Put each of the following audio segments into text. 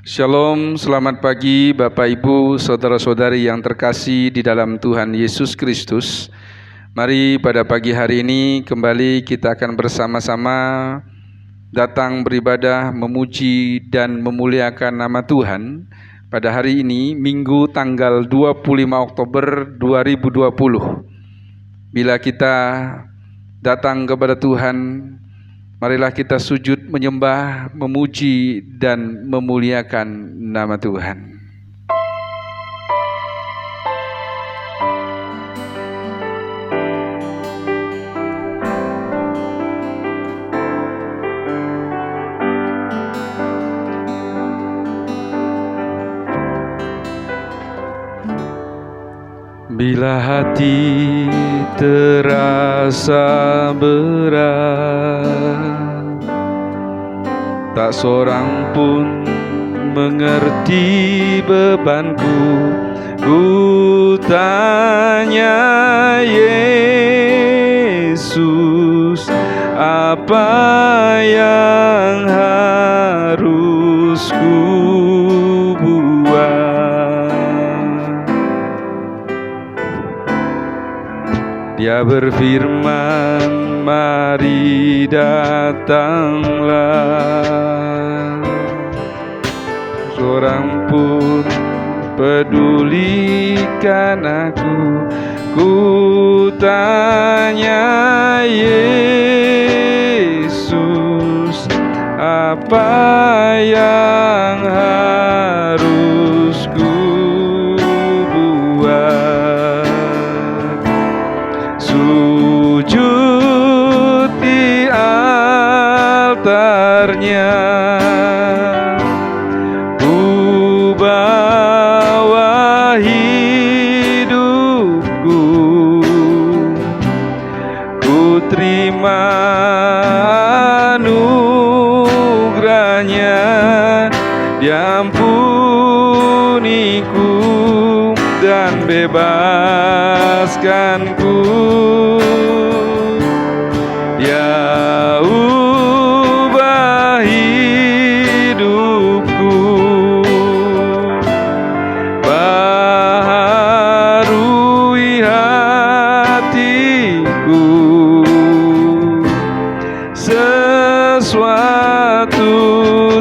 Shalom, selamat pagi Bapak Ibu, saudara-saudari yang terkasih di dalam Tuhan Yesus Kristus. Mari pada pagi hari ini kembali kita akan bersama-sama datang beribadah, memuji dan memuliakan nama Tuhan. Pada hari ini, Minggu tanggal 25 Oktober 2020. Bila kita datang kepada Tuhan, marilah kita sujud menyembah, memuji, dan memuliakan nama Tuhan. Bila hati terasa berat, tak seorang pun mengerti bebanku. Ku tanya Yesus, apa yang harus ku buat? Dia berfirman, mari datanglah. Seorang pun pedulikan aku. Ku tanya Yesus, apa yang harus ku buat? Sujud di altarnya, ku bawa hidupku, ku terima anugerahnya, diampuniku dan bebaskanku. Dia ubah hidupku, baharui hatiku. Sesuatu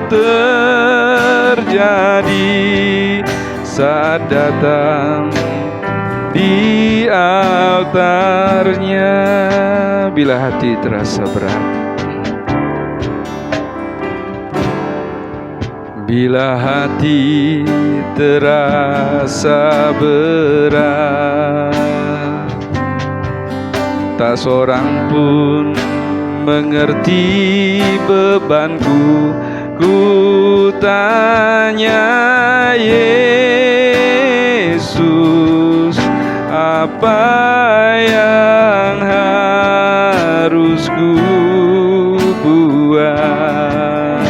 terjadi saat datang di altarnya. Bila hati terasa berat, bila hati terasa berat, tak seorang pun mengerti bebanku. Ku tanya Yesus, apa yang harus ku buat?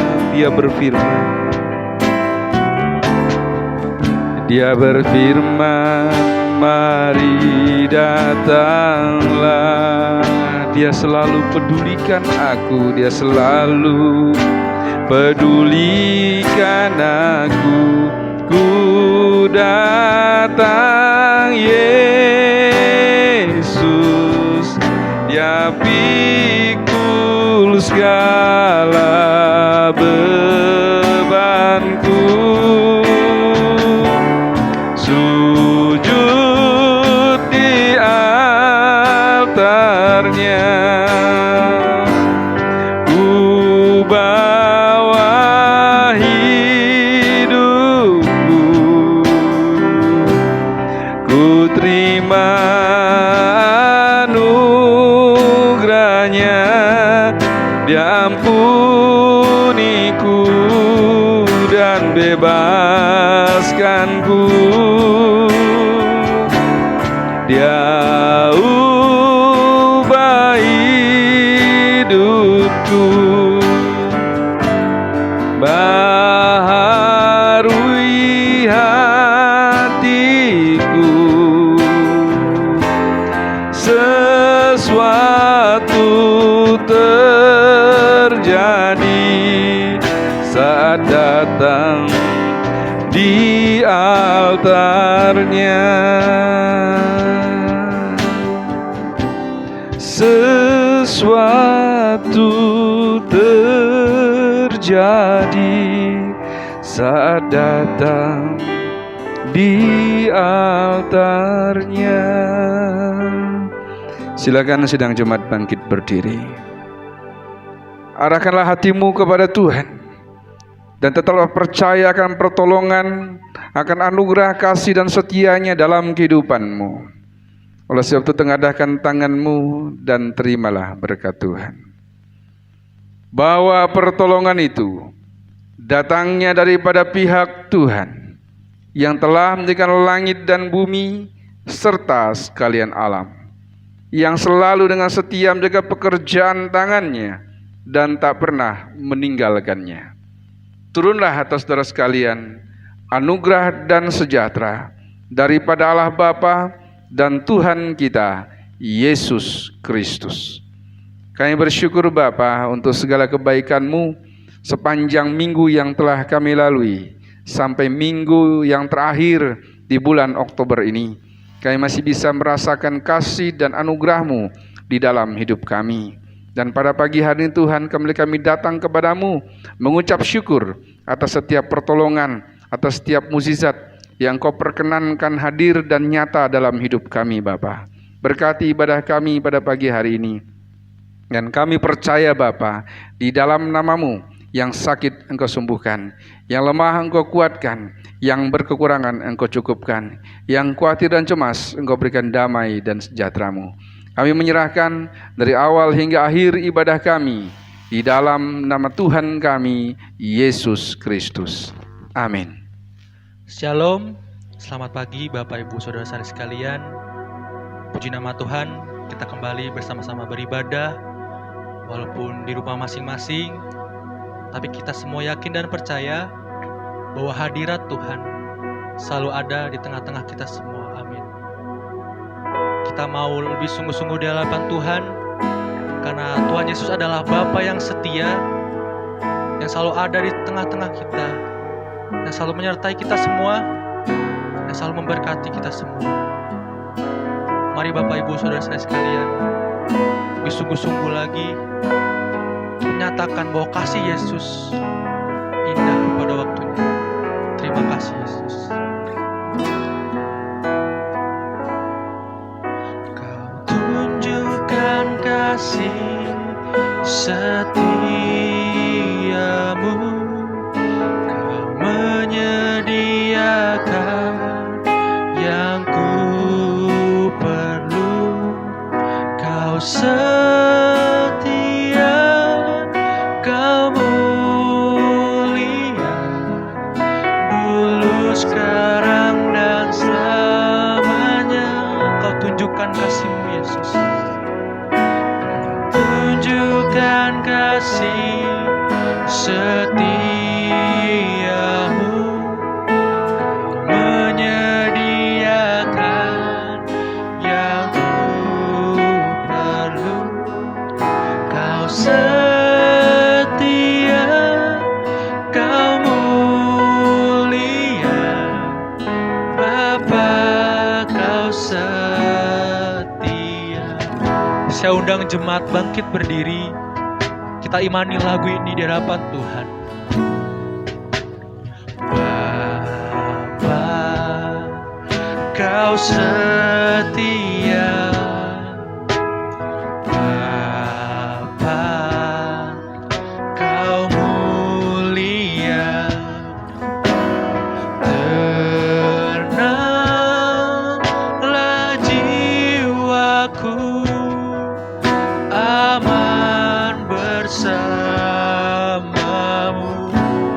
Dia berfirman, mari datanglah. Dia selalu pedulikan aku, dia selalu pedulikan aku. Ku datang Yesus, dia pikul segala bebanku. Sujud di altarnya, ku bawa hidupku, ku terima anugerahnya, diampuniku dan bebaskanku. Dia ubah hidupku, baharui hatiku. Sesuatu terjadi saat datang di altarnya. Sesuatu terjadi saat datang di altarnya. Silakan sidang jemaat bangkit berdiri. Arahkanlah hatimu kepada Tuhan dan tetaplah percaya akan pertolongan, akan anugerah kasih dan setianya dalam kehidupanmu. Oleh sebab itu tengadahkan tanganmu dan terimalah berkat Tuhan. Bahwa pertolongan itu datangnya daripada pihak Tuhan yang telah menjadikan langit dan bumi serta sekalian alam, yang selalu dengan setia menjaga pekerjaan tangannya dan tak pernah meninggalkannya. Turunlah atas saudara sekalian anugerah dan sejahtera daripada Allah Bapa dan Tuhan kita Yesus Kristus. Kami bersyukur Bapa untuk segala kebaikan-Mu sepanjang minggu yang telah kami lalui sampai minggu yang terakhir di bulan Oktober ini. Kami masih bisa merasakan kasih dan anugerah-Mu di dalam hidup kami. Dan pada pagi hari ini Tuhan, kami datang kepadamu mengucap syukur atas setiap pertolongan, atas setiap mukjizat yang Kau perkenankan hadir dan nyata dalam hidup kami Bapa. Berkati ibadah kami pada pagi hari ini. Dan kami percaya Bapa, di dalam nama-Mu yang sakit Engkau sembuhkan, yang lemah Engkau kuatkan, yang berkekurangan Engkau cukupkan, yang khawatir dan cemas Engkau berikan damai dan sejahtera-Mu. Kami menyerahkan dari awal hingga akhir ibadah kami di dalam nama Tuhan kami, Yesus Kristus. Amin. Shalom, selamat pagi Bapak Ibu Saudara sekalian. Puji nama Tuhan, kita kembali bersama-sama beribadah walaupun di rumah masing-masing, tapi kita semua yakin dan percaya bahwa hadirat Tuhan selalu ada di tengah-tengah kita semua. Amin. Kita mau lebih sungguh-sungguh di hadapan Tuhan, karena Tuhan Yesus adalah Bapa yang setia, yang selalu ada di tengah-tengah kita, yang selalu menyertai kita semua, yang selalu memberkati kita semua. Mari Bapak Ibu Saudara saya sekalian, lebih sungguh-sungguh lagi menyatakan bahwa kasih Yesus indah pada waktunya. Terima kasih Yesus. Kau tunjukkan kasih setiamu, Kau menyediakan yang ku perlu. Kau setia, Kau mulia, dulu, sekarang, dan selamanya. Kau tunjukkan kasih-Mu Yesus. Tunjukkan kasih setiamu, Kau menyediakan yang ku perlu. Kau setia, Kau mulia, Bapa, Kau setia. Saya undang jemaat bangkit berdiri. Kita imani lagu ini di hadapan Tuhan. Bapa, Kau setia, Bapa, Kau mulia, tenanglah jiwaku, aman bersamamu,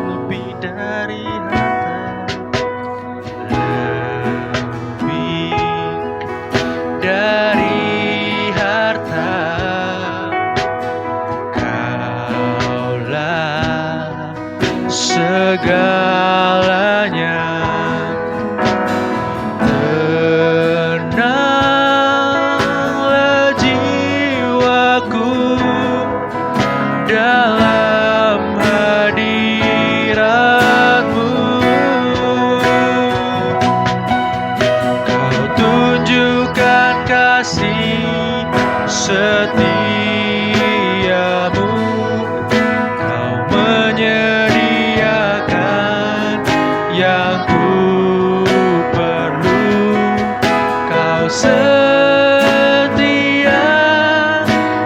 lebih dari harta, lebih setiamu, Kau menyediakan yang ku perlu. Kau setia,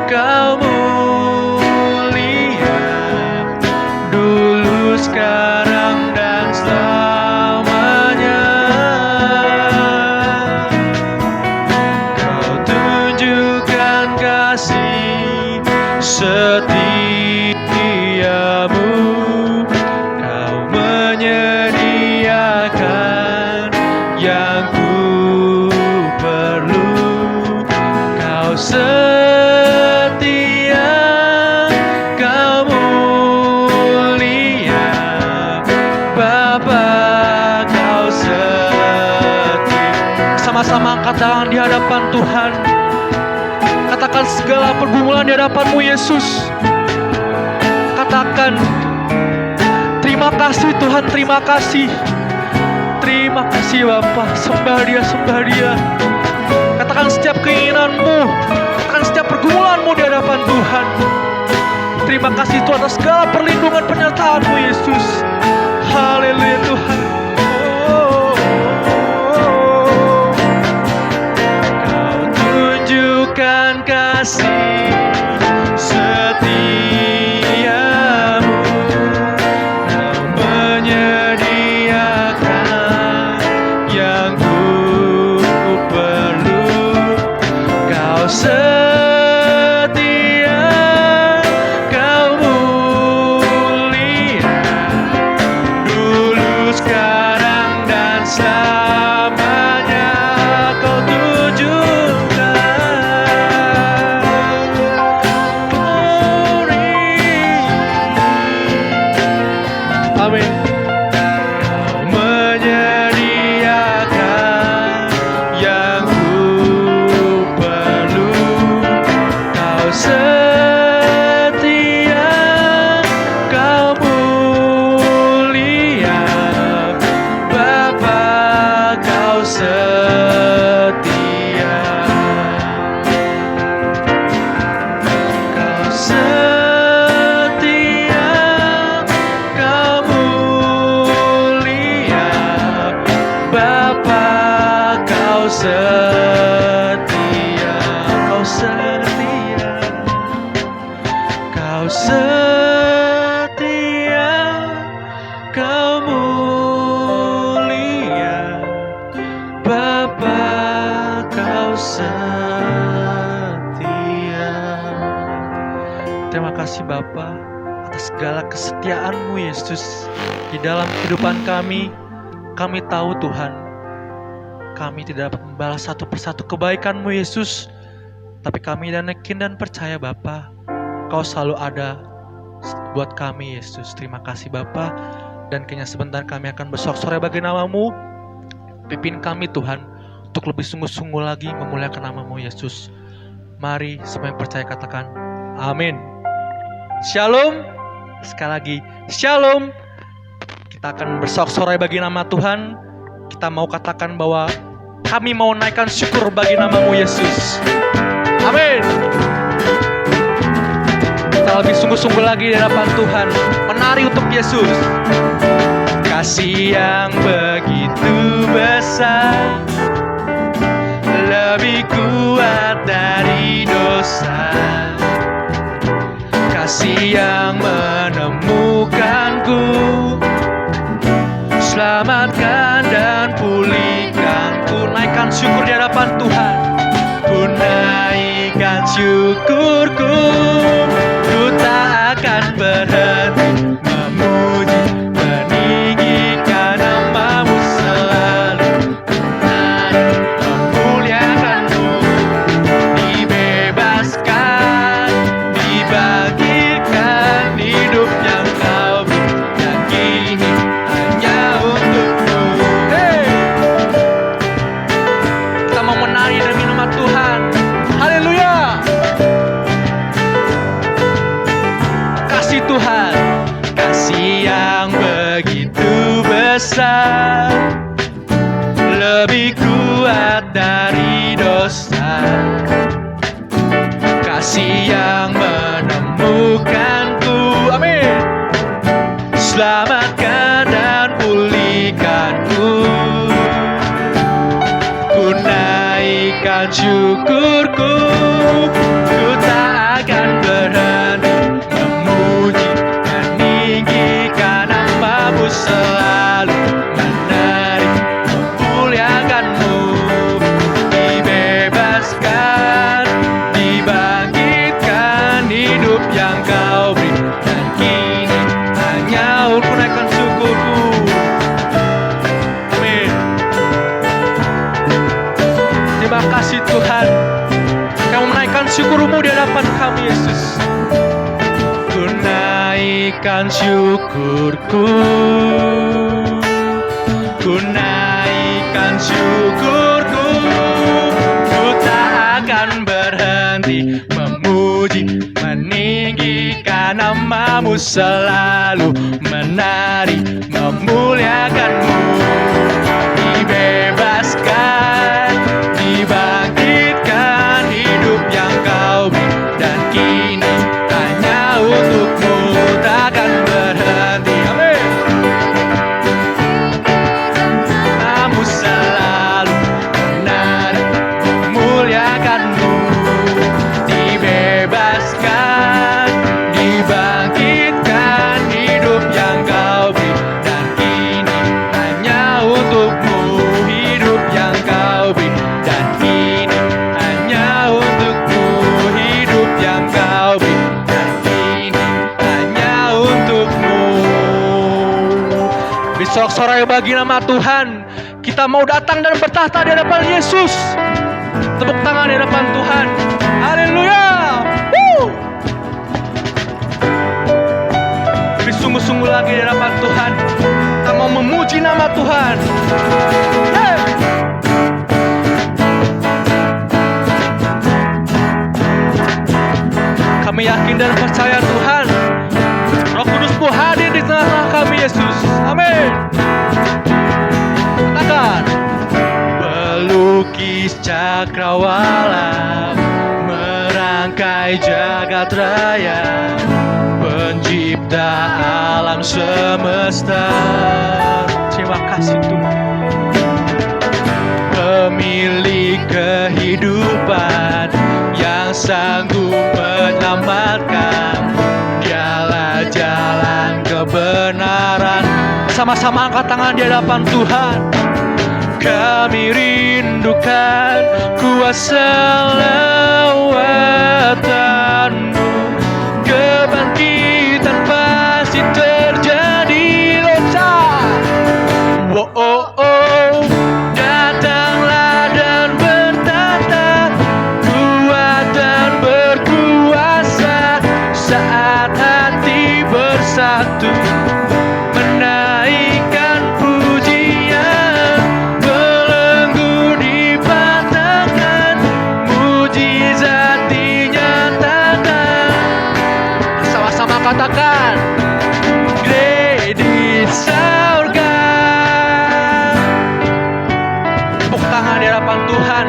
Kau mulia, dulu, sekarang, dan selamanya. Kau tunjukkan kasih setiamu, Kau menyediakan yang ku perlu. Kau setia, Kau mulia, Bapa, Kau setia. Sama-sama angkat tangan di hadapan Tuhan. Katakan segala pergumulan di hadapan-Mu, Yesus. Katakan, terima kasih Tuhan, terima kasih. Terima kasih Bapa, sembah Dia, sembah Dia. Katakan setiap keinginan-Mu, katakan setiap pergumulan-Mu di hadapan Tuhan. Terima kasih Tuhan atas segala perlindungan penyertaan-Mu, Yesus. Haleluya Tuhan. Kau tunjukkan kasih setiamu, Kau menyediakan yang ku perlu. Kau setia, Kau mulia, dulu, sekarang, dan selamanya. Kau tunjukkan amin. Kau menyediakan yang ku perlu. Kau setia, Kau mulia, Bapa, Kau setia. Kau setia, Kau mulia, Bapa, Kau setia. Kau setia, Kau setia, Kau mulia, Bapa, Kau setia. Terima kasih Bapa atas segala kesetiaan-Mu, Yesus, di dalam kehidupan kami. Kami tahu Tuhan, kami tidak dapat membalas satu persatu kebaikan-Mu, Yesus, tapi kami yakin dan percaya Bapa, Kau selalu ada buat kami, Yesus. Terima kasih Bapa, dan kayaknya sebentar kami akan bersorak-sorai bagi nama-Mu. Pimpin kami Tuhan untuk lebih sungguh-sungguh lagi memuliakan nama-Mu, Yesus. Mari semua yang percaya katakan amin. Shalom. Sekali lagi shalom. Kita akan bersorak-sorai bagi nama Tuhan. Kita mau katakan bahwa kami mau naikkan syukur bagi nama-Mu, Yesus. Amin. Kita lebih sungguh-sungguh lagi di hadapan Tuhan, menari untuk Yesus. Kasih yang begitu besar, lebih kuat dari dosa. Kasih yang menemukanku, selamatkan dan pulihkan. Ku naikkan syukur di hadapan Tuhan. Ku naikkan syukurku, ku tak akan berhenti memuji, meninggikan nama-Mu selalu. Ku naik memuliakan-Mu, dibebaskan, dibagikan hidup yang Kau beri, yang kini hanya untuk-Mu. Hey! Kita mau menari demi nama Tuhan. Haleluya. Kasih Tuhan, kasih yang begitu besar, lebih kuat dari dosa. kasih yang menemukanku. Amin. Selamatkan dan pulihkanku. Ku naikkan syukurku. Ku tak akan berhenti memuji, meninggikan nama-Mu, selalu menari, memuliakan-Mu. Dibebaskan, dibangkitkan, hidup yang Kau beri, dan kini hanya ku naikkan syukurku. Amin. Terima kasih Tuhan, Kau menaikkan syukur-Mu di hadapan kami, Yesus. Ku naikkan syukurku. Ku naikkan syukurku. Ku tak akan berhenti memuji, meninggikan nama-Mu, selalu menari, memuliakan-Mu. Dibebaskan, dibangkitkan, hidup yang Kau beri, dan kini hanya untuk-Mu, takkan berhenti. Amin. Kamu selalu menari, memuliakan-Mu. Dibebaskan, dibangkitkan, hidup yang Kau beri, dan kini hanya untuk-Mu, hidup yang Kau beri, dan kini hanya untuk-Mu, hidup yang Kau beri, dan kini hanya untuk-Mu. Besok sore bagi nama Tuhan, kita mau datang dan bertahta di hadapan Yesus. Tepuk tangan di hadapan Tuhan. Haleluya. Lebih sungguh-sungguh lagi di hadapan Tuhan. Kita mau memuji nama Tuhan. Hey. Kami yakin dan percaya Tuhan, Roh Kudus-Mu hadir di tengah-tengah kami, Yesus. Amin. Katakan. Pelukis cakrawala, merangkai jagat raya, pencipta alam semesta. Terima kasih Tuhan. Pemilik kehidupan yang sanggup menyelamatkan, Dialah jalan kebenaran. Sama-sama angkat tangan di hadapan Tuhan. Kami rindukan kuasa lawatan-Mu, kebangkitan pasti terjadi. Oh, oh, oh. Datanglah dan bertata, kuat dan berkuasa, saat hati bersatu, menaikkan pujian, belenggu dipatahkan, mujizat dinyatakan. Sama-sama katakan, gede di surga. Tepuk tangan di hadapan Tuhan.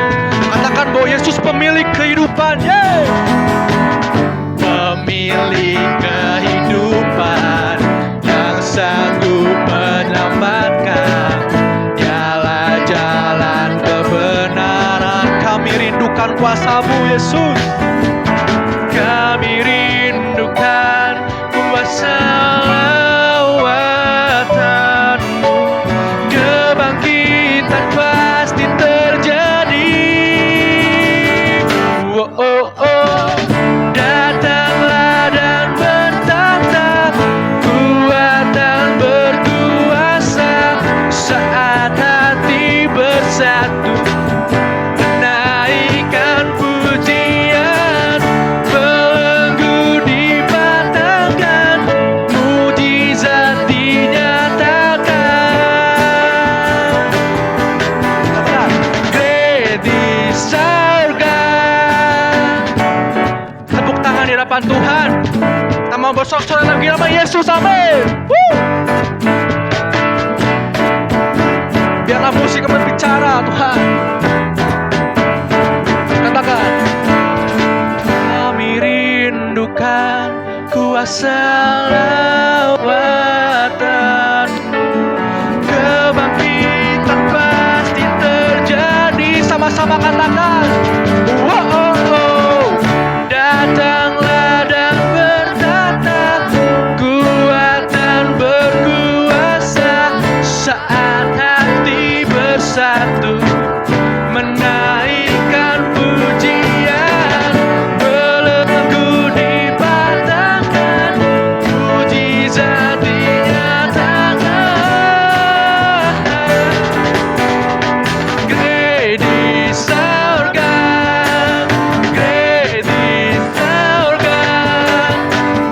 Katakan bahwa Yesus pemilik kehidupan. Yeay! Pemilik kehidupan yang sanggup menyelamatkan, Dialah jalan kebenaran. Kami rindukan kuasa-Mu, Yesus. Kami rindukan kuasa lawatan-Mu, kebangkitan pasti terjadi. Oh, oh, oh. Datanglah dan bertahta, kuat dan berkuasa, saat hati bersatu, menaikkan pujian, belenggu dipatahkan, mujizat dinyatakan. Gede di surga. Tepuk tangan di hadapan Tuhan. Kita mau bersorak-sorai lagi nama Yesus. Amin. Biarlah musik berbicara Tuhan. Katakan, kami selawatan-Mu. Kebangkitan pasti terjadi. Sama-sama katakan, wow, oh, oh. Datanglah dan bertata, kuat dan berkuasa, saat hati bersatu menaikkan pujian, belenggu dipatahkan, mujizat dinyatakan. Great is our God, great is our God,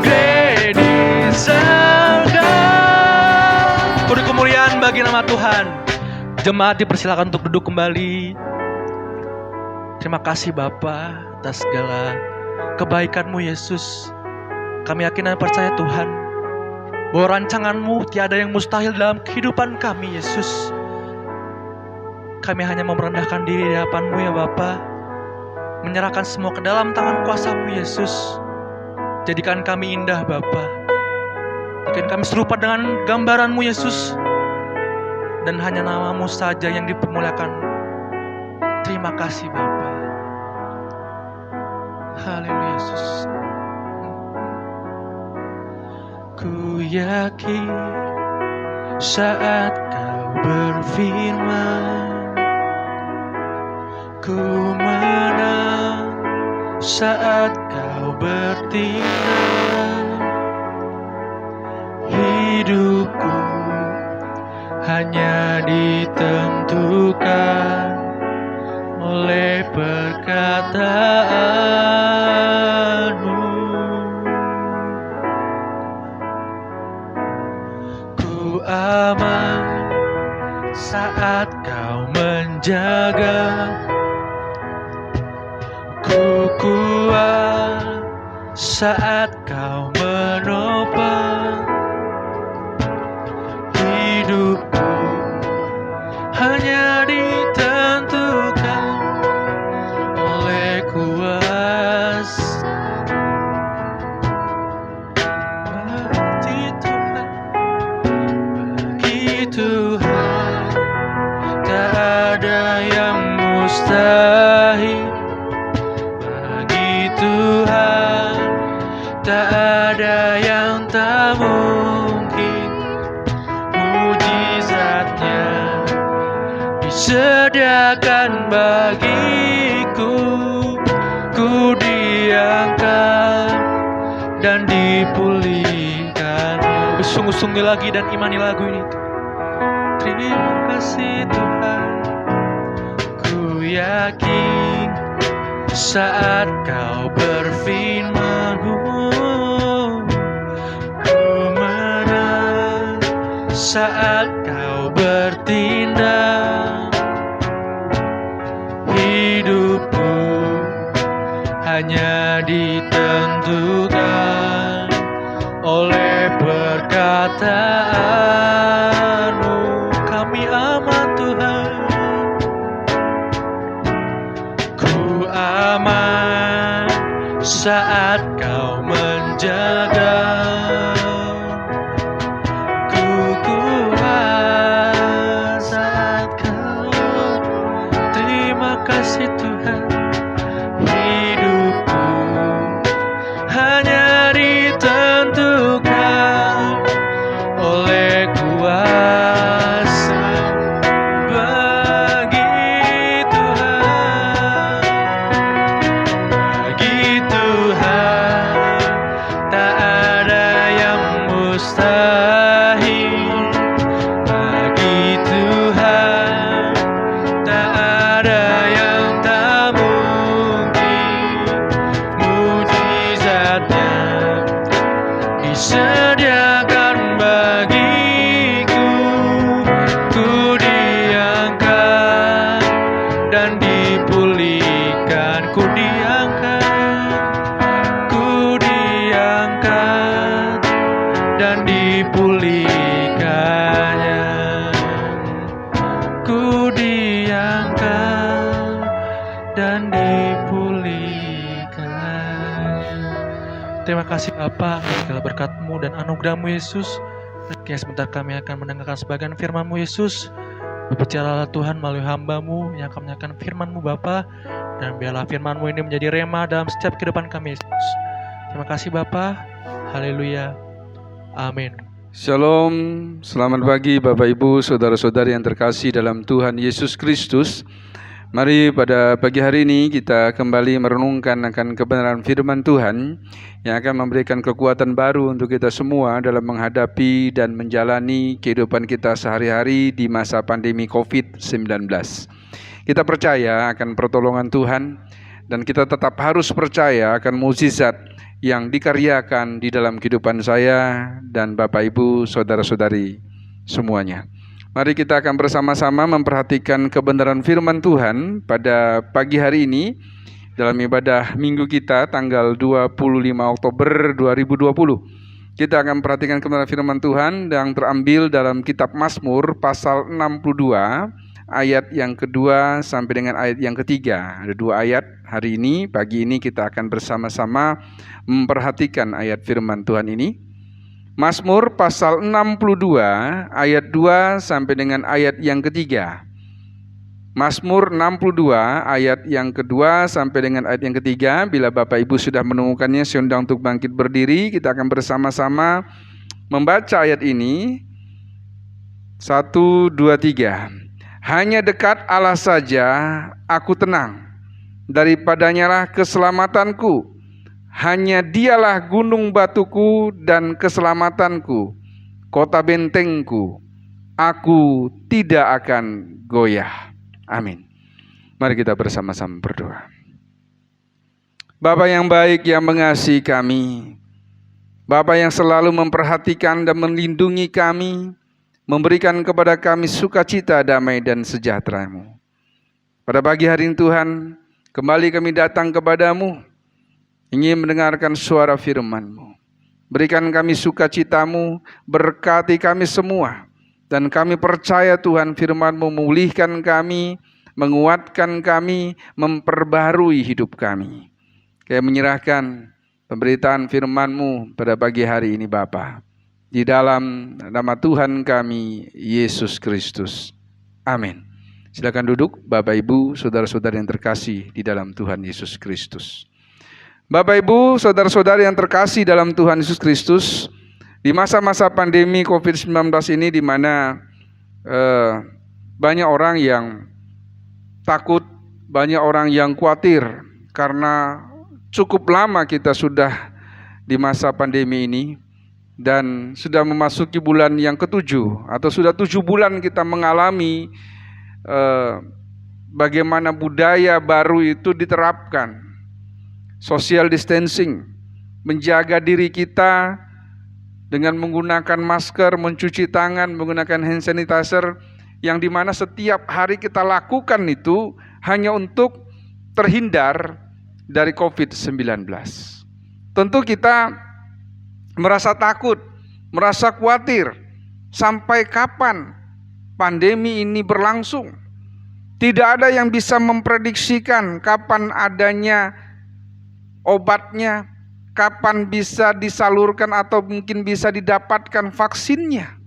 great is our God. Puji kemuliaan bagi nama Tuhan. Jemaat dipersilakan untuk duduk kembali. Terima kasih Bapa atas segala kebaikan-Mu Yesus. Kami yakin dan percaya Tuhan bahwa rancangan-Mu tiada yang mustahil dalam kehidupan kami Yesus. Kami hanya mau merendahkan diri di hadapan-Mu ya Bapa, menyerahkan semua ke dalam tangan kuasa-Mu Yesus. Jadikan kami indah Bapa, bikin kami serupa dengan gambaran-Mu Yesus, dan hanya nama-Mu saja yang dipermuliakan. Terima kasih Bapa. Haleluya Yesus. Ku yakin saat Kau berfirman, ku menang saat Kau bertindak. Hidupku hanya ditentukan oleh perkataan-Mu. Ku aman saat Kau menjaga, ku kuat saat Kau menopang. Hidupku hanya ditentukan oleh kuasa bagi Tuhan, bagi Tuhan tak ada yang mustahil, bagi Tuhan tak ada yang tak mungkin. Mujizatnya disediakan bagiku, ku diangkat dan dipulihkan. Sungguh-sungguh lagi dan imani lagu ini. Terima kasih Tuhan. Ku yakin saat Kau berfirman, ku menang saat Kau bertindak. Hidupku hanya ditentukan oleh perkataan-Mu. Kami aman Tuhan, ku aman saat Kau menjaga, ku kuat saat Kau. Terima kasih Tuhan. Hidupku hanya ditentukan oleh kuasa bagi Tuhan, bagi Tuhan tak ada yang mustahil, bagi Tuhan tak ada yang tak mungkin. Mujizatnya disediakan bagiku, ku diangkat dan dipulihkan. Ku diangkat dan dipulihkannya. Ku diangkat dan dipulihkannya. terima kasih Bapa atas segala berkat-Mu dan anugerah-Mu Yesus. Dan sebentar kami akan mendengarkan sebagian firman-Mu Yesus. Berbicaralah Tuhan melalui hamba-Mu yang akan menyampaikan firman-Mu Bapa. Dan biarlah firman-Mu ini menjadi rema dalam setiap kehidupan kami Yesus. Terima kasih Bapa. Haleluya. Amin. Shalom, selamat pagi Bapak Ibu, saudara-saudari yang terkasih dalam Tuhan Yesus Kristus. Mari pada pagi hari ini kita kembali merenungkan akan kebenaran firman Tuhan yang akan memberikan kekuatan baru untuk kita semua dalam menghadapi dan menjalani kehidupan kita sehari-hari di masa pandemi COVID-19. Kita percaya akan pertolongan Tuhan dan kita tetap harus percaya akan mukjizat yang dikaryakan di dalam kehidupan saya dan Bapak Ibu, saudara-saudari semuanya. Mari kita akan bersama-sama memperhatikan kebenaran firman Tuhan pada pagi hari ini dalam ibadah minggu kita tanggal 25 Oktober 2020. Kita akan memperhatikan kebenaran firman Tuhan yang terambil dalam kitab Mazmur pasal 62 ayat yang kedua sampai dengan ayat yang ketiga. Ada dua ayat hari ini, pagi ini kita akan bersama-sama memperhatikan ayat firman Tuhan ini. Mazmur pasal 62 ayat 2 sampai dengan ayat yang ketiga. Mazmur 62 ayat yang kedua sampai dengan ayat yang ketiga. Bila Bapak Ibu sudah menemukannya, saya undang untuk bangkit berdiri. Kita akan bersama-sama membaca ayat ini. 1, 2, 3. Hanya dekat Allah saja aku tenang, daripadanya lah keselamatanku. Hanya dialah gunung batuku dan keselamatanku, kota bentengku, aku tidak akan goyah. Amin. Mari kita bersama-sama berdoa. Bapa yang baik yang mengasihi kami, Bapa yang selalu memperhatikan dan melindungi kami, memberikan kepada kami sukacita, damai dan sejahtera-Mu. Pada pagi hari ini Tuhan, kembali kami datang kepadamu, ingin mendengarkan suara firman-Mu. Berikan kami sukacita-Mu, berkati kami semua. Dan kami percaya Tuhan firman-Mu memulihkan kami, menguatkan kami, memperbarui hidup kami. Kami menyerahkan pemberitaan firman-Mu pada pagi hari ini Bapa. Di dalam nama Tuhan kami, Yesus Kristus. Amin. Silakan duduk Bapak Ibu, saudara-saudari yang terkasih di dalam Tuhan Yesus Kristus. Bapak Ibu, saudara-saudari yang terkasih dalam Tuhan Yesus Kristus, di masa-masa pandemi COVID-19 ini di mana banyak orang yang takut, banyak orang yang khawatir karena cukup lama kita sudah di masa pandemi ini dan sudah memasuki bulan yang ke-7 atau sudah 7 bulan kita mengalami bagaimana budaya baru itu diterapkan. Social distancing, menjaga diri kita dengan menggunakan masker, mencuci tangan, menggunakan hand sanitizer, yang dimana setiap hari kita lakukan itu hanya untuk terhindar dari COVID-19. Tentu kita merasa takut, merasa khawatir, sampai kapan pandemi ini berlangsung. Tidak ada yang bisa memprediksikan kapan adanya obatnya, kapan bisa disalurkan atau mungkin bisa didapatkan vaksinnya.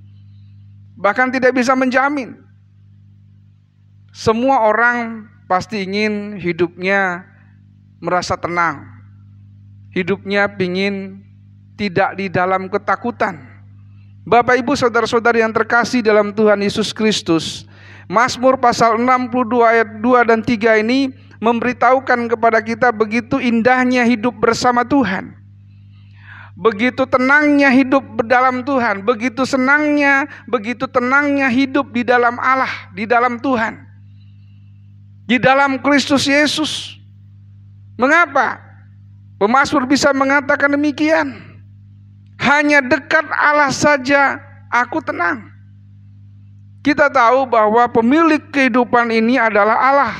Bahkan tidak bisa menjamin. Semua orang pasti ingin hidupnya merasa tenang. Hidupnya ingin tidak di dalam ketakutan. Bapak Ibu saudara-saudari yang terkasih dalam Tuhan Yesus Kristus, Mazmur pasal 62 ayat 2 dan 3 ini memberitahukan kepada kita begitu indahnya hidup bersama Tuhan. Begitu tenangnya hidup dalam Tuhan, begitu senangnya, begitu tenangnya hidup di dalam Allah, di dalam Tuhan. Di dalam Kristus Yesus. Mengapa pemazmur bisa mengatakan demikian? Hanya dekat Allah saja aku tenang. Kita tahu bahwa pemilik kehidupan ini adalah Allah.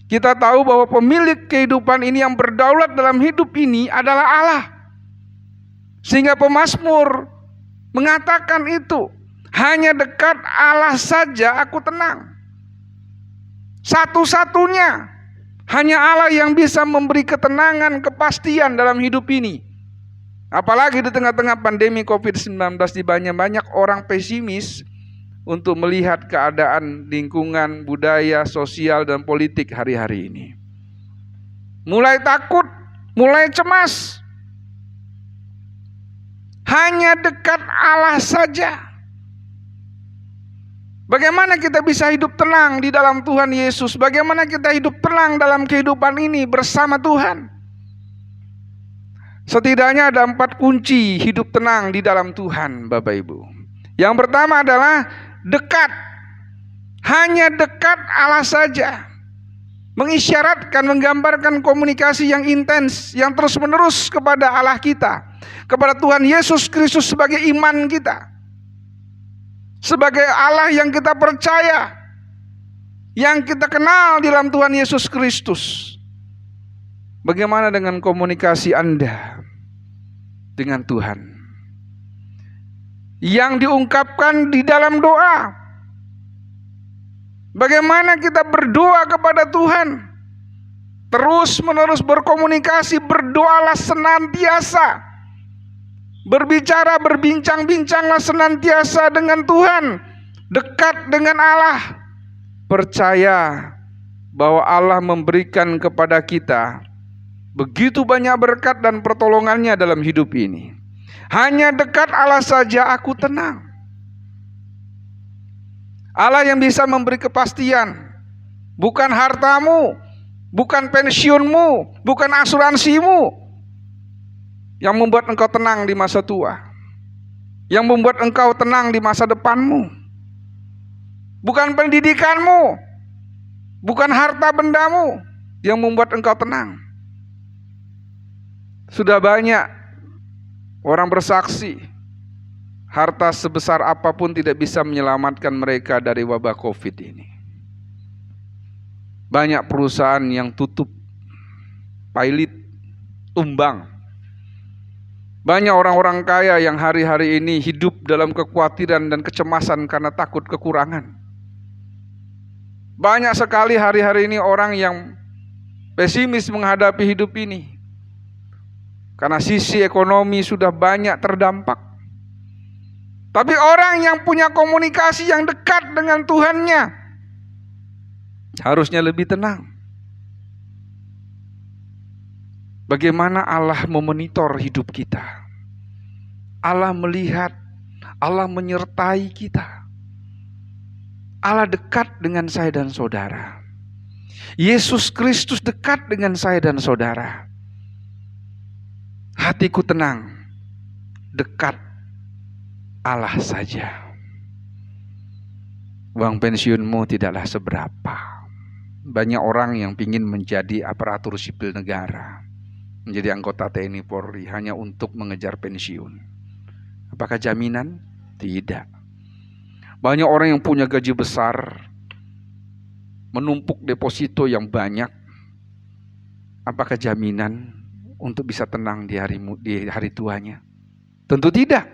Kita tahu bahwa pemilik kehidupan ini yang berdaulat dalam hidup ini adalah Allah. Sehingga pemazmur mengatakan itu, hanya dekat Allah saja aku tenang. Satu-satunya, hanya Allah yang bisa memberi ketenangan, kepastian dalam hidup ini. Apalagi di tengah-tengah pandemi COVID-19, di banyak orang pesimis untuk melihat keadaan lingkungan, budaya, sosial, dan politik hari-hari ini. Mulai takut, mulai cemas. Hanya dekat Allah saja. Bagaimana kita bisa hidup tenang di dalam Tuhan Yesus? Bagaimana kita hidup tenang dalam kehidupan ini bersama Tuhan? Setidaknya ada 4 kunci hidup tenang di dalam Tuhan, Bapak Ibu. Yang pertama adalah dekat. Hanya dekat Allah saja. Mengisyaratkan, menggambarkan komunikasi yang intens, yang terus-menerus kepada Allah kita, kepada Tuhan Yesus Kristus sebagai iman kita, sebagai Allah yang kita percaya, yang kita kenal di dalam Tuhan Yesus Kristus. Bagaimana dengan komunikasi Anda dengan Tuhan? Yang diungkapkan di dalam doa. Bagaimana kita berdoa kepada Tuhan? Terus menerus berkomunikasi, berdoalah senantiasa. Berbicara, berbincang-bincanglah senantiasa dengan Tuhan. Dekat dengan Allah. Percaya bahwa Allah memberikan kepada kita begitu banyak berkat dan pertolongannya dalam hidup ini. Hanya dekat Allah saja aku tenang. Allah yang bisa memberi kepastian. Bukan hartamu, bukan pensiunmu, bukan asuransimu yang membuat engkau tenang di masa tua. Yang membuat engkau tenang di masa depanmu. Bukan pendidikanmu, bukan harta bendamu yang membuat engkau tenang. Sudah banyak orang bersaksi, harta sebesar apapun tidak bisa menyelamatkan mereka dari wabah COVID ini. Banyak perusahaan yang tutup, pailit, tumbang. Banyak orang-orang kaya yang hari-hari ini hidup dalam kekhawatiran dan kecemasan karena takut kekurangan. Banyak sekali hari-hari ini orang yang pesimis menghadapi hidup ini. Karena sisi ekonomi sudah banyak terdampak. Tapi orang yang punya komunikasi yang dekat dengan Tuhannya harusnya lebih tenang. Bagaimana Allah memonitor hidup kita? Allah melihat, Allah menyertai kita. Allah dekat dengan saya dan saudara. Yesus Kristus dekat dengan saya dan saudara. Hatiku tenang, dekat Allah saja. Uang pensiunmu tidaklah seberapa. Banyak orang yang ingin menjadi aparatur sipil negara, menjadi anggota TNI Polri hanya untuk mengejar pensiun. Apakah jaminan? Tidak. Banyak orang yang punya gaji besar, menumpuk deposito yang banyak. Apakah jaminan untuk bisa tenang di hari tuanya? Tentu tidak.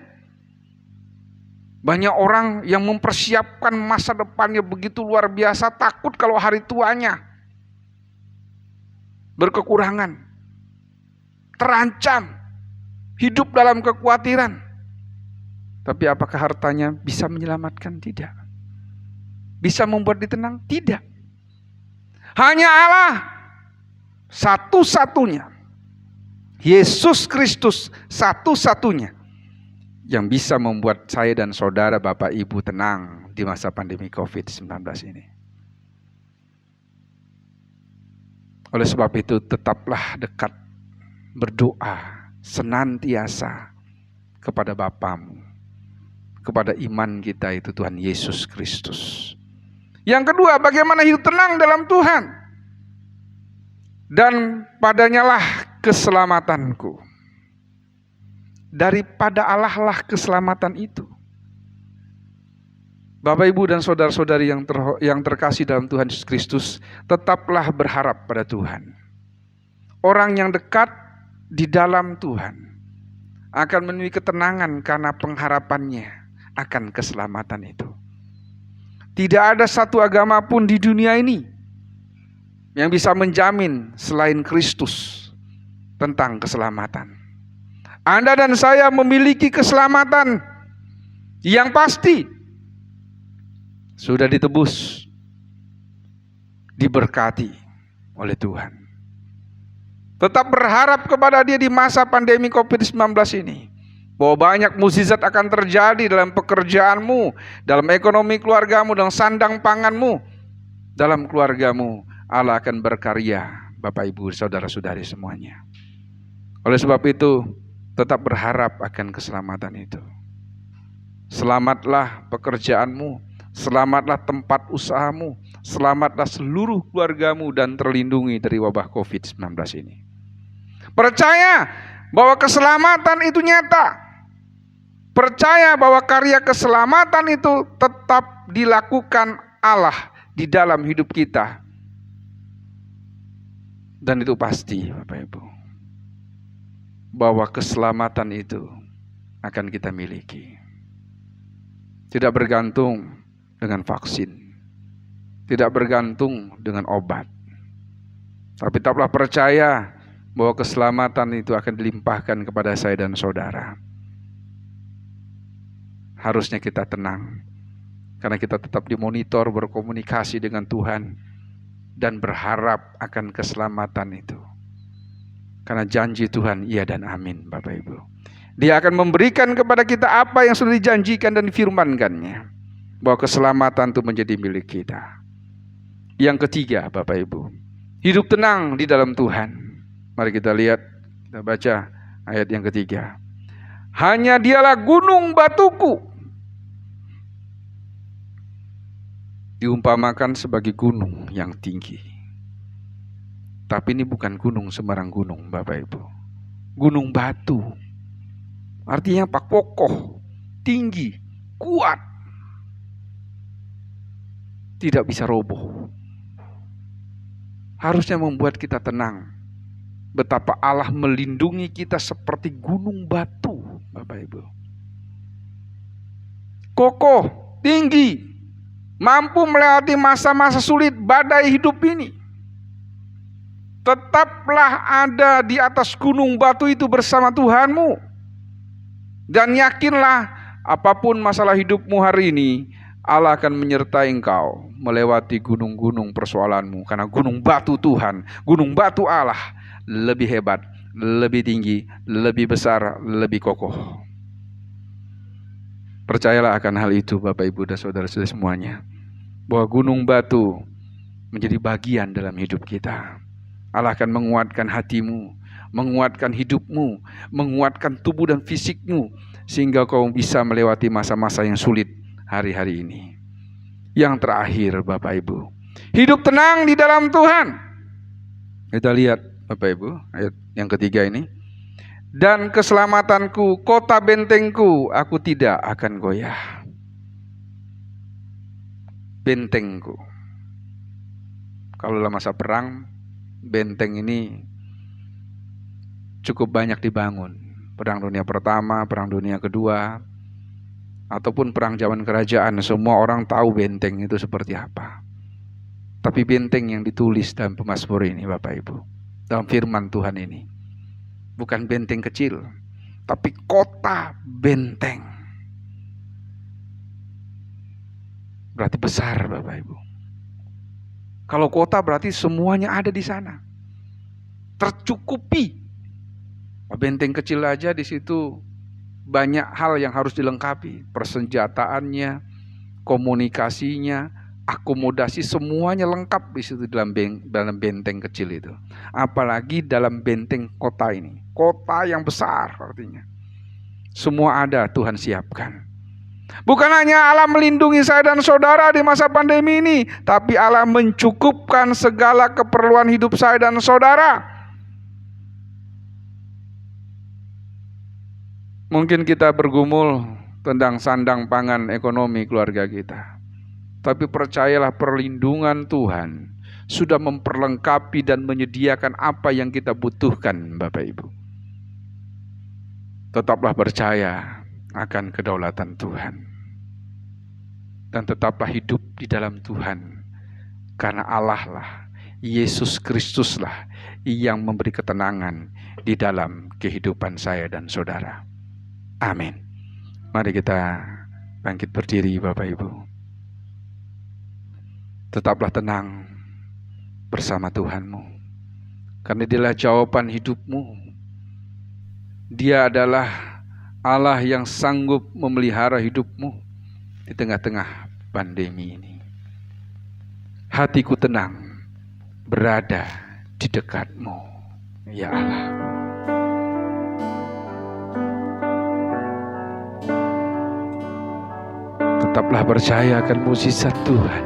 Banyak orang yang mempersiapkan masa depannya begitu luar biasa, takut kalau hari tuanya berkekurangan, terancam, hidup dalam kekhawatiran. Tapi apakah hartanya bisa menyelamatkan? Tidak. Bisa membuat ditenang? Tidak. Hanya Allah satu-satunya, Yesus Kristus satu-satunya yang bisa membuat saya dan saudara, Bapak Ibu tenang di masa pandemi COVID-19 ini. Oleh sebab itu tetaplah dekat, berdoa senantiasa kepada Bapamu, kepada iman kita itu Tuhan Yesus Kristus. Yang kedua, bagaimana hidup tenang dalam Tuhan? Dan padanyalah keselamatanku. Daripada Allah lah keselamatan itu. Bapak, Ibu, dan saudara-saudari yang terkasih dalam Tuhan Yesus Kristus, tetaplah berharap pada Tuhan. Orang yang dekat di dalam Tuhan akan menemui ketenangan karena pengharapannya akan keselamatan itu. Tidak ada satu agama pun di dunia ini yang bisa menjamin selain Kristus tentang keselamatan. Anda dan saya memiliki keselamatan yang pasti. Sudah ditebus, diberkati oleh Tuhan. Tetap berharap kepada Dia di masa pandemi COVID-19 ini, bahwa banyak mukjizat akan terjadi dalam pekerjaanmu, dalam ekonomi keluargamu, dalam sandang panganmu, dalam keluargamu. Allah akan berkarya, Bapak Ibu, saudara-saudari semuanya. Oleh sebab itu, tetap berharap akan keselamatan itu. Selamatlah pekerjaanmu, selamatlah tempat usahamu, selamatlah seluruh keluargamu dan terlindungi dari wabah COVID-19 ini. Percaya bahwa keselamatan itu nyata. Percaya bahwa karya keselamatan itu tetap dilakukan Allah di dalam hidup kita. Dan itu pasti, Bapak Ibu, bahwa keselamatan itu akan kita miliki. Tidak bergantung dengan vaksin, tidak bergantung dengan obat, tapi tetaplah percaya bahwa keselamatan itu akan dilimpahkan kepada saya dan saudara. Harusnya kita tenang, karena kita tetap dimonitor, berkomunikasi dengan Tuhan, dan berharap akan keselamatan itu. Karena janji Tuhan iya dan amin, Bapak Ibu. Dia akan memberikan kepada kita apa yang sudah dijanjikan dan difirmankannya, bahwa keselamatan itu menjadi milik kita. Yang ketiga, Bapak Ibu, hidup tenang di dalam Tuhan. Mari kita lihat, kita baca ayat yang ketiga. Hanya Dialah gunung batuku, diumpamakan sebagai gunung yang tinggi. Tapi ini bukan gunung sembarang gunung, Bapak Ibu. Gunung batu. Artinya apa? Kokoh, tinggi, kuat. Tidak bisa roboh. Harusnya membuat kita tenang. Betapa Allah melindungi kita seperti gunung batu, Bapak Ibu. Kokoh, tinggi, mampu melewati masa-masa sulit badai hidup ini. Tetaplah ada di atas gunung batu itu bersama Tuhanmu. Dan yakinlah apapun masalah hidupmu hari ini, Allah akan menyertai engkau melewati gunung-gunung persoalanmu. Karena gunung batu Tuhan, gunung batu Allah lebih hebat, lebih tinggi, lebih besar, lebih kokoh. Percayalah akan hal itu, Bapak Ibu dan saudara-saudara semuanya, bahwa gunung batu menjadi bagian dalam hidup kita. Allah akan menguatkan hatimu, menguatkan hidupmu, menguatkan tubuh dan fisikmu, sehingga kau bisa melewati masa-masa yang sulit hari-hari ini. Yang terakhir, Bapak Ibu, hidup tenang di dalam Tuhan. Kita lihat, Bapak Ibu, ayat yang ketiga ini. Dan keselamatanku, kota bentengku, aku tidak akan goyah. Bentengku. Kalau dalam masa perang, benteng ini cukup banyak dibangun. Perang Dunia Pertama, Perang Dunia Kedua, ataupun perang zaman kerajaan, semua orang tahu benteng itu seperti apa. Tapi benteng yang ditulis dalam Pemazmur ini, Bapak Ibu, dalam firman Tuhan ini, bukan benteng kecil, tapi kota benteng. Berarti besar, Bapak Ibu. Kalau kota berarti semuanya ada di sana, tercukupi. Benteng kecil aja di situ banyak hal yang harus dilengkapi, persenjataannya, komunikasinya, akomodasi, semuanya lengkap di situ dalam benteng kecil itu. Apalagi dalam benteng kota ini, kota yang besar artinya. Semua ada, Tuhan siapkan. Bukan hanya Allah melindungi saya dan saudara di masa pandemi ini, tapi Allah mencukupkan segala keperluan hidup saya dan saudara. Mungkin kita bergumul tentang sandang pangan ekonomi keluarga kita, tapi percayalah perlindungan Tuhan sudah memperlengkapi dan menyediakan apa yang kita butuhkan, Bapak Ibu. Tetaplah percaya akan kedaulatan Tuhan, dan tetaplah hidup di dalam Tuhan, karena Allah lah, Yesus Kristus lah yang memberi ketenangan, di dalam kehidupan saya dan saudara. Amin. Mari kita bangkit berdiri Bapak Ibu. Tetaplah tenang bersama Tuhanmu, karena Dialah jawaban hidupmu. Dia adalah Allah yang sanggup memelihara hidupmu di tengah-tengah pandemi ini. Hatiku tenang berada di dekatmu, ya Allah. Tetaplah percaya akan mukjizat Tuhan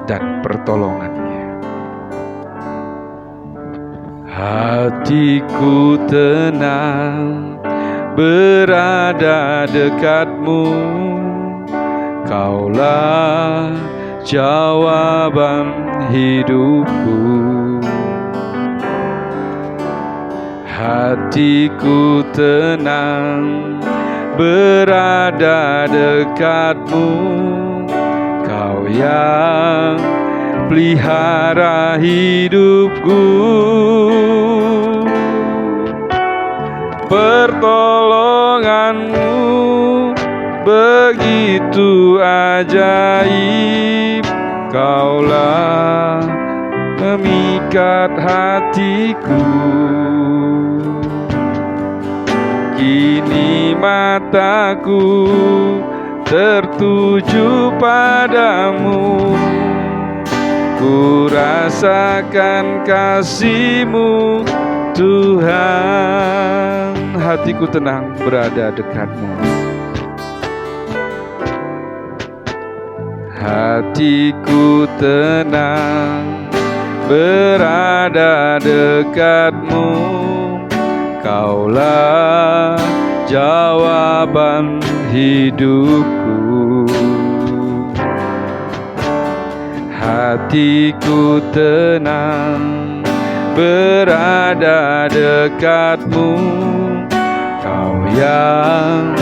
dan pertolongannya. Hatiku tenang berada dekatmu, Kaulah jawaban hidupku. Hatiku tenang berada dekatmu, Kau yang pelihara hidupku. Pertolonganmu begitu ajaib, Kaulah memikat hatiku. Kini mataku tertuju padamu, ku rasakan kasih-Mu Tuhan. Hatiku tenang berada dekat-Mu. Hatiku tenang berada dekat-Mu, Kaulah jawaban hidupku. Hatiku tenang berada dekat-Mu, Kau yang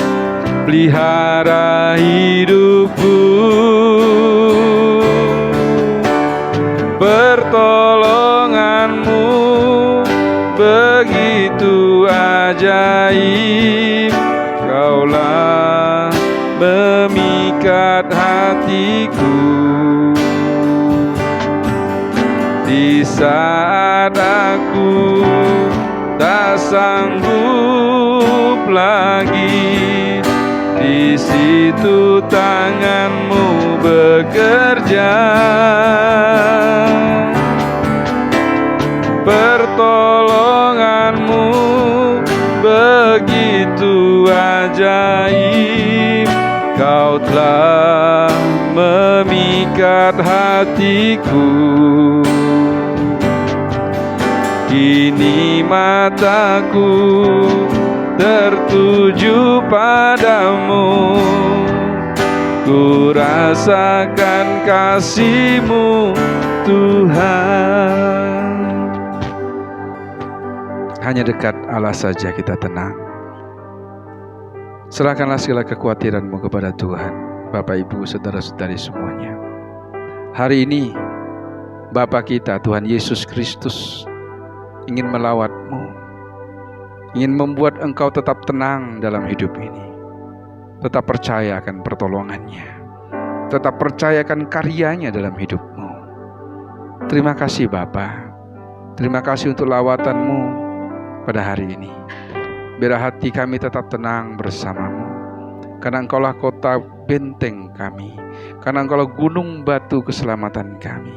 pelihara hidupku. Pertolongan-Mu begitu ajaib, Kaulah memikat hatiku. Di saat aku tak sanggup lagi, di situ tangan-Mu bekerja. Pertolongan-Mu begitu ajaib, Kau telah memikat hatiku. Kini mataku tertuju padamu, ku rasakan kasih-Mu Tuhan. Hanya dekat Allah saja kita tenang. Serahkanlah segala kekhawatiran-Mu kepada Tuhan. Bapak, Ibu, saudara-saudari semuanya, hari ini Bapa kita Tuhan Yesus Kristus ingin melawat-Mu, ingin membuat Engkau tetap tenang dalam hidup ini. Tetap percaya akan pertolongannya, tetap percaya akan karyanya dalam hidupmu. Terima kasih Bapa, terima kasih untuk lawatan-Mu pada hari ini. Biar hati kami tetap tenang bersama-Mu, karena Engkaulah kota benteng kami, karena Engkaulah gunung batu keselamatan kami.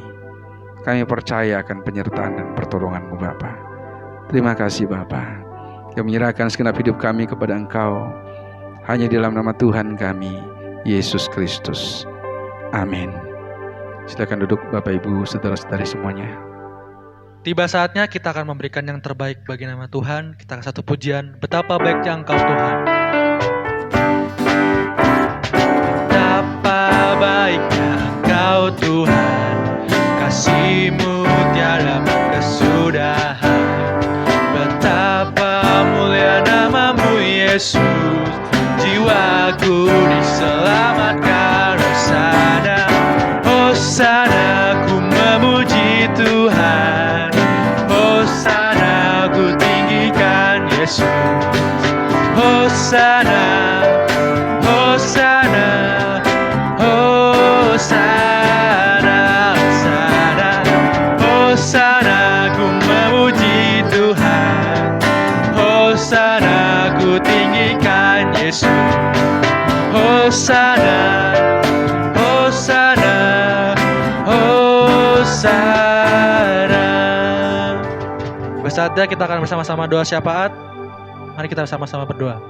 Kami percaya akan penyertaan dan pertolongan-Mu Bapa. Terima kasih Bapa. Kami menyerahkan segenap hidup kami kepada Engkau, hanya di dalam nama Tuhan kami, Yesus Kristus. Amin. Silakan duduk Bapak Ibu, saudara-saudari semuanya. Tiba saatnya kita akan memberikan yang terbaik bagi nama Tuhan. Kita akan satu pujian, betapa baiknya Engkau Tuhan. Betapa baiknya Engkau Tuhan, kasih-Mu tiada kesudahan. Betapa mulia nama-Mu Yesus, jiwaku diselamatkan. Hosana, Hosana, ku memuji Tuhan. Hosana, ku Yesus. Hosana, Hosana, Hosana, Hosana, Hosana, ku memuji Tuhan. Hosana, ku tinggikan Yesus. Hosana, Hosana, Hosana. Bersaatnya kita akan bersama-sama doa syafaat. Mari kita sama-sama berdoa.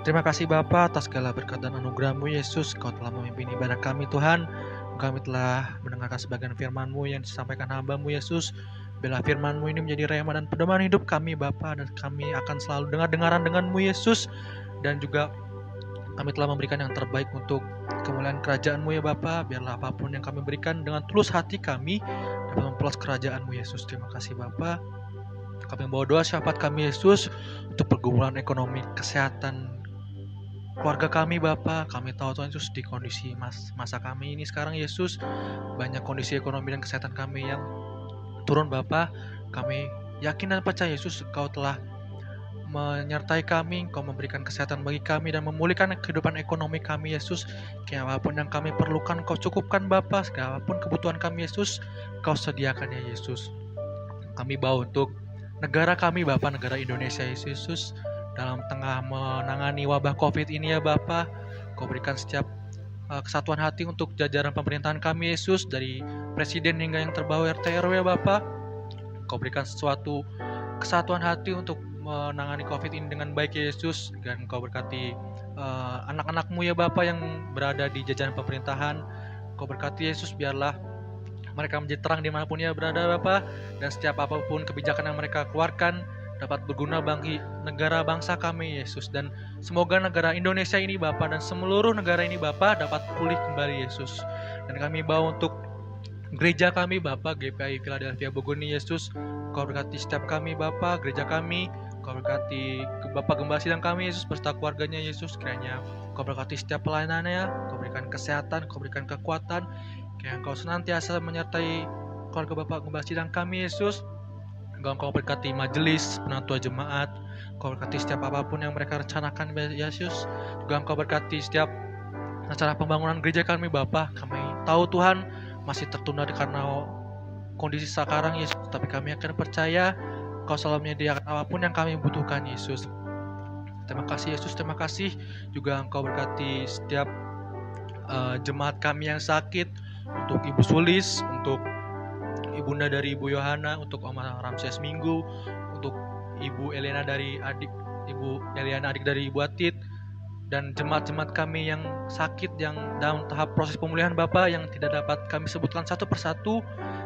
Terima kasih Bapa atas segala berkat dan anugerah-Mu Yesus. Kau telah memimpin ibadah kami Tuhan. Kami telah mendengarkan sebagian firman-Mu yang disampaikan hamba-Mu Yesus. Bila firman-Mu ini menjadi rema dan pedoman hidup kami Bapa, dan kami akan selalu dengar-dengaran dengan-Mu Yesus. Dan juga kami telah memberikan yang terbaik untuk kemuliaan kerajaan-Mu ya Bapa. Biarlah apapun yang kami berikan dengan tulus hati kami dapat memperluas kerajaan-Mu Yesus. Terima kasih Bapa. Kami membawa doa syafaat kami Yesus untuk pergumulan ekonomi, kesehatan keluarga kami Bapa. Kami tahu Tuhan Yesus di kondisi masa kami ini sekarang Yesus, banyak kondisi ekonomi dan kesehatan kami yang turun Bapa. Kami yakin dan percaya Yesus Kau telah menyertai kami, Kau memberikan kesehatan bagi kami dan memulihkan kehidupan ekonomi kami Yesus. Kayak apapun yang kami perlukan Kau cukupkan Bapa. Segala apapun kebutuhan kami Yesus Kau sediakan ya Yesus. Kami bawa untuk negara kami Bapa, negara Indonesia Yesus, dalam tengah menangani wabah COVID ini ya Bapa. Kau berikan setiap kesatuan hati untuk jajaran pemerintahan kami Yesus, dari presiden hingga yang terbawah RT RW ya Bapa. Kau berikan sesuatu kesatuan hati untuk menangani COVID ini dengan baik ya Yesus. Dan Kau berkati anak-anak-Mu ya Bapa yang berada di jajaran pemerintahan. Kau berkati Yesus, biarlah mereka menjadi terang dimanapun ia berada Bapa, dan setiap apapun kebijakan yang mereka keluarkan dapat berguna bagi negara bangsa kami Yesus. Dan semoga negara Indonesia ini Bapa dan seluruh negara ini Bapa dapat pulih kembali Yesus. Dan kami bawa untuk gereja kami Bapa, GPI Philadelphia Bogor ini Yesus. Kau berkati setiap kami Bapa, gereja kami. Kau berkati Bapak Gembala Sidang kami Yesus beserta keluarganya Yesus. Kiranya Kau berkati setiap pelayanannya, Kau berikan kesehatan, Kau berikan kekuatan. Kiranya Kau senantiasa menyertai keluarga Bapak Gembala Sidang kami Yesus. Kau berkati majelis penatua jemaat. Kau berkati setiap apapun yang mereka rencanakan Yesus. Juga Kau berkati setiap acara pembangunan gereja kami Bapa. Kami tahu Tuhan masih tertunda karena kondisi sekarang Yesus, tapi kami akan percaya Kau selalu menyediakan apapun yang kami butuhkan Yesus. Terima kasih Yesus, terima kasih. Juga Engkau berkati setiap jemaat kami yang sakit, untuk Ibu Sulis, untuk Ibunda dari Ibu Yohana, untuk Oma Ramses Minggu, untuk Ibu Elena dari Ibu Eliana adik dari Ibu Atit, dan jemaat-jemaat kami yang sakit, yang dalam tahap proses pemulihan Bapa, yang tidak dapat kami sebutkan satu persatu.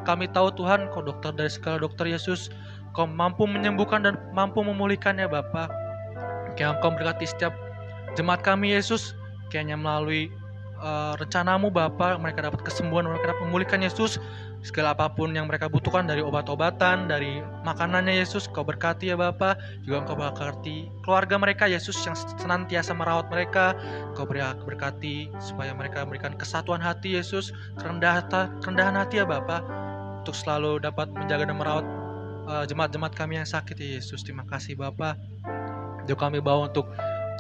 Kami tahu Tuhan Kau dokter dari segala dokter Yesus, Kau mampu menyembuhkan dan mampu memulihkannya Bapa. Kiranya Kau berkati setiap jemaat kami Yesus, kiranya melalui rencana-Mu Bapa, mereka dapat kesembuhan, mereka dapat memulihkan Yesus. Segala apapun yang mereka butuhkan, dari obat-obatan, dari makanannya Yesus, Kau berkati ya Bapa. Juga Kau berkati keluarga mereka Yesus yang senantiasa merawat mereka. Kau berkati supaya mereka memberikan kesatuan hati Yesus, kerendahan hati ya Bapa, untuk selalu dapat menjaga dan merawat jemaat-jemaat kami yang sakit ya Yesus. Terima kasih Bapa. Juga kami bawa untuk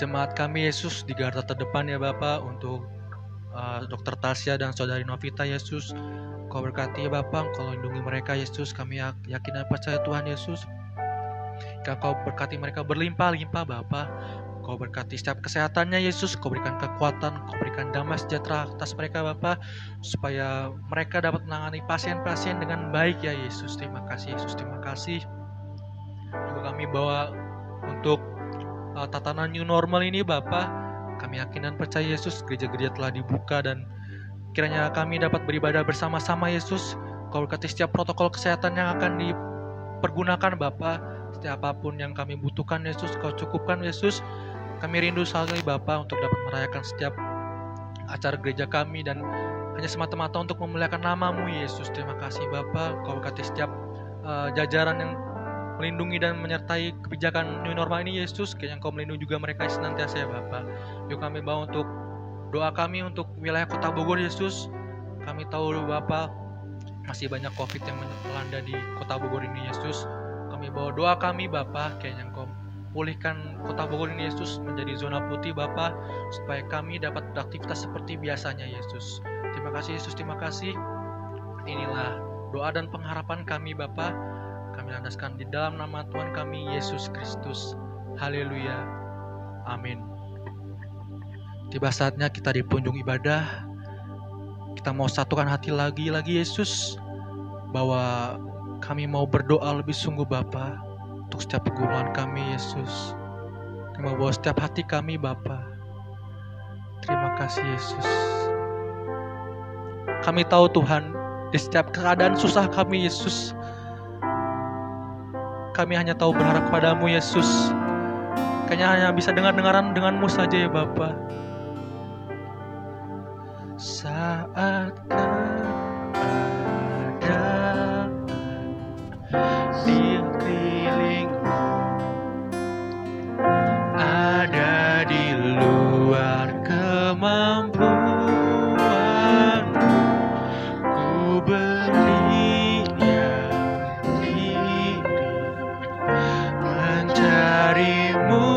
jemaat kami Yesus di garda terdepan ya Bapa, untuk Dr. Tasya dan Saudari Novita Yesus. Kau berkati ya Bapa, Kau lindungi mereka Yesus. Kami yakin dan percaya Tuhan Yesus. Kau berkati mereka berlimpah-limpah Bapa. Kau berkati setiap kesehatannya Yesus. Kau berikan kekuatan, Kau berikan damai sejahtera atas mereka Bapa, supaya mereka dapat menangani pasien-pasien dengan baik ya Yesus. Terima kasih Yesus, terima kasih. Juga kami bawa untuk tatanan new normal ini Bapa. Kami yakin dan percaya Yesus, gereja-gereja telah dibuka, dan kiranya kami dapat beribadah bersama-sama Yesus. Kau berkati setiap protokol kesehatan yang akan dipergunakan Bapa. Setiap apapun yang kami butuhkan Yesus, Kau cukupkan Yesus. Kami rindu sekali Bapa untuk dapat merayakan setiap acara gereja kami, dan hanya semata-mata untuk memuliakan nama-Mu Yesus. Terima kasih Bapa. Kau berkati setiap jajaran yang melindungi dan menyertai kebijakan new normal ini Yesus. Kiranya Kau melindungi juga mereka senantiasa ya Bapa. Yuk kami bawa untuk doa kami untuk wilayah Kota Bogor Yesus. Kami tahu Bapa masih banyak COVID yang melanda di Kota Bogor ini Yesus. Kami bawa doa kami Bapa, kiranya Kau pulihkan kota Bogor ini Yesus menjadi zona putih Bapa, supaya kami dapat beraktivitas seperti biasanya Yesus. Terima kasih Yesus, terima kasih. Inilah doa dan pengharapan kami Bapa, kami landaskan di dalam nama Tuhan kami Yesus Kristus. Haleluya, amin. Tiba saatnya kita di penghujung ibadah, kita mau satukan hati lagi Yesus, bahwa kami mau berdoa lebih sungguh Bapa untuk setiap pergumulan kami Yesus. Kami mau bawa setiap hati kami Bapa. Terima kasih Yesus. Kami tahu Tuhan, di setiap keadaan susah kami Yesus, kami hanya tahu berharap kepadamu Yesus. Kayaknya hanya bisa dengar-dengaran denganmu saja ya Bapa. Saat keadaan di sekelilingmu ada di luar kemampuanmu, ku berdiam diri mencarimu.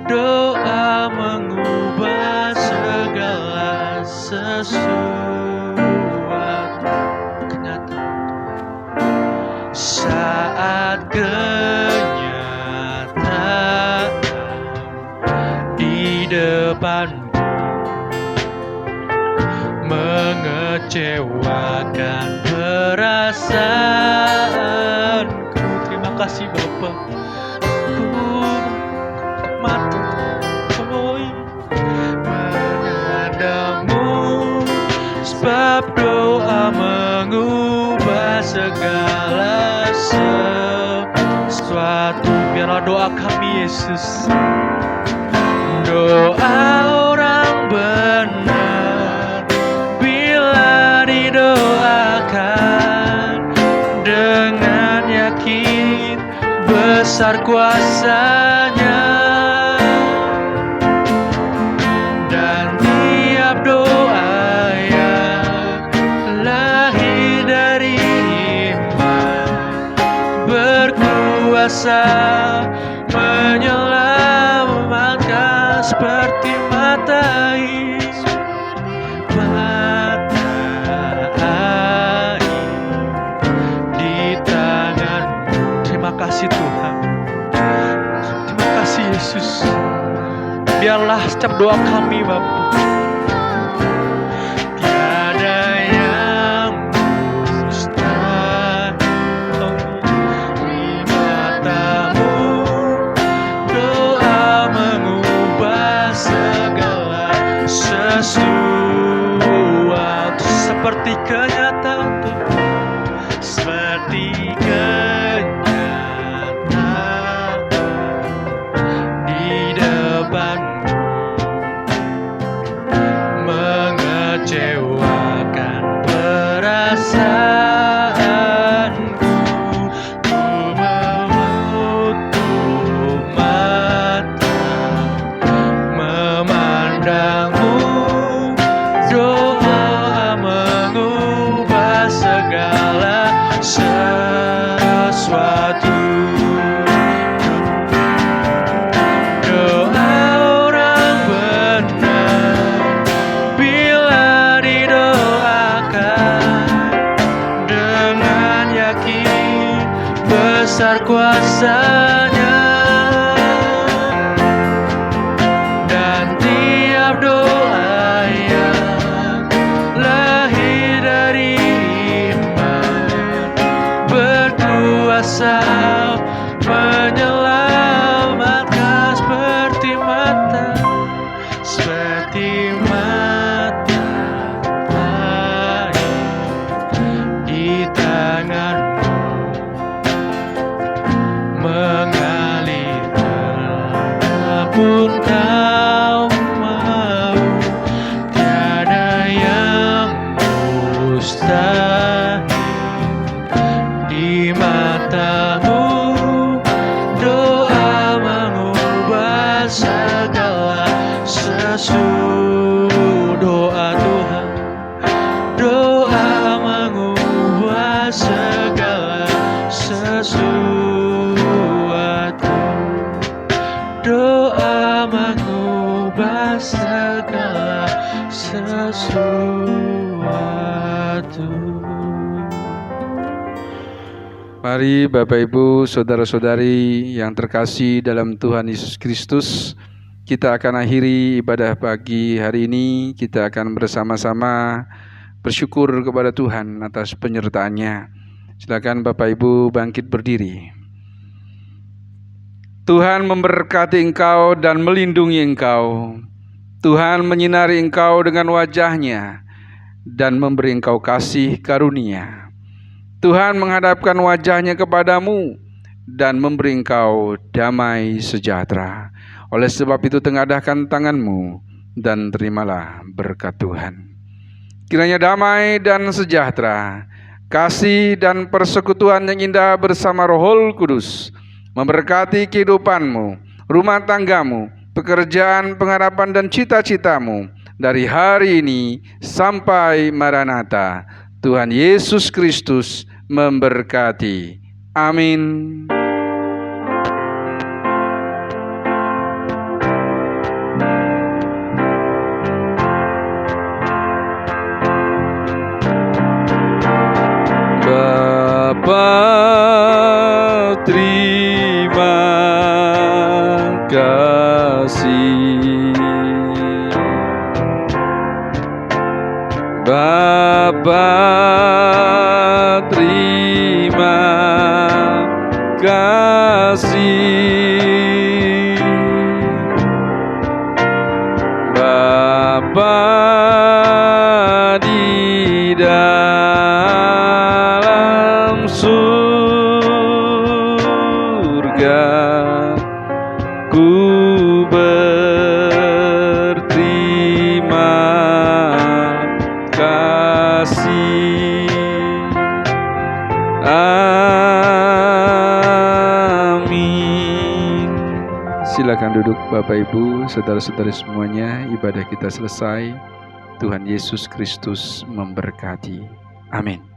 Doa mengubah segala sesuatu kenyataan. Saat kenyataan di depanmu mengecewakan perasaanku. Terima kasih Bapa. Menadamu, sebab doa mengubah segala sesuatu. Biarlah doa kami Yesus, doa orang benar bila didoakan dengan yakin besar kuasanya. Dan tiap doa yang lahir dari iman berkuasa menyelamatkan seperti matahari di tanganmu. Terima kasih Tuhan, terima kasih Yesus. Biarlah setiap doa kami Bapa, tiada yang mustahil di matamu. Doa mengubah segala sesuatu seperti kenyataan, seperti kenyataan di depan mengecewakan perasaanku. Ku menutup mata memandangmu. Doa mengubah segala sesuatu. Doa orang benar bila didoakan dengan yakin besar kuasanya. Dan tiap doa yang lahir dari iman berkuasa menyelamatkan seperti matahari di tanganmu mengalir pun kau mau. Tiada yang mustahil di matamu. Doa mengubah segala sesuatu. Doa Tuhan, doa mengubah segala sesuatu. Doa mengubah segala sesuatu. Mari Bapak Ibu, Saudara-saudari yang terkasih dalam Tuhan Yesus Kristus, kita akan akhiri ibadah pagi hari ini. Kita akan bersama-sama bersyukur kepada Tuhan atas penyertaan-Nya. Silakan Bapak Ibu bangkit berdiri. Tuhan memberkati engkau dan melindungi engkau. Tuhan menyinari engkau dengan wajah-Nya dan memberi engkau kasih karunia. Tuhan menghadapkan wajah-Nya kepadamu dan memberi engkau damai sejahtera. Oleh sebab itu tengadahkan tanganmu dan terimalah berkat Tuhan. Kiranya damai dan sejahtera, kasih dan persekutuan yang indah bersama Roh Kudus memberkati kehidupanmu, rumah tanggamu, pekerjaan, pengharapan dan cita-citamu dari hari ini sampai Maranatha. Tuhan Yesus Kristus memberkati. Amin. Bapa, terima kasih. Bapa, terima kasih. Bapa di dalam surga, ku berterima kasih. Amin. Silakan duduk Bapak Ibu, saudara-saudari semuanya. Ibadah kita selesai. Tuhan Yesus Kristus memberkati. Amin.